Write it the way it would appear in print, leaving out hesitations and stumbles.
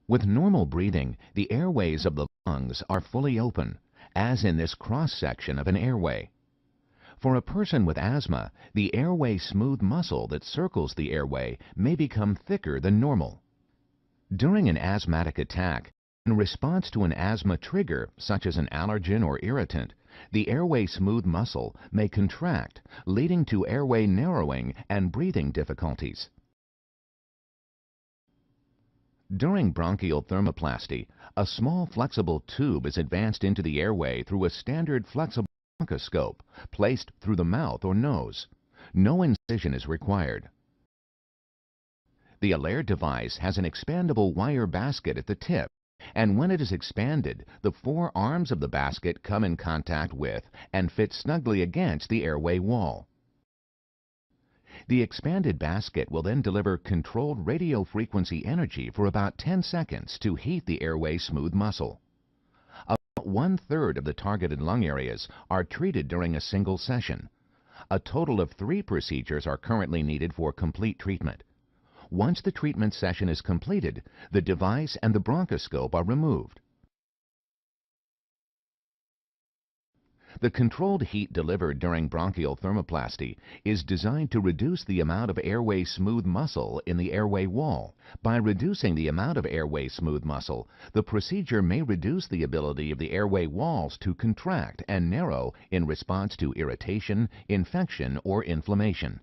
With normal breathing, the airways of the lungs are fully open, as in this cross-section of an airway. For a person with asthma, the airway smooth muscle that circles the airway may become thicker than normal. During an asthmatic attack, in response to an asthma trigger, such as an allergen or irritant, the airway smooth muscle may contract, leading to airway narrowing and breathing difficulties. During bronchial thermoplasty, a small flexible tube is advanced into the airway through a standard flexible bronchoscope placed through the mouth or nose. No incision is required. The Alair device has an expandable wire basket at the tip, and when it is expanded, the four arms of the basket come in contact with and fit snugly against the airway wall. The expanded basket will then deliver controlled radio frequency energy for about 10 seconds to heat the airway smooth muscle. About 1/3 of the targeted lung areas are treated during a single session. A total of 3 procedures are currently needed for complete treatment. Once the treatment session is completed, the device and the bronchoscope are removed. The controlled heat delivered during bronchial thermoplasty is designed to reduce the amount of airway smooth muscle in the airway wall. By reducing the amount of airway smooth muscle, the procedure may reduce the ability of the airway walls to contract and narrow in response to irritation, infection, or inflammation.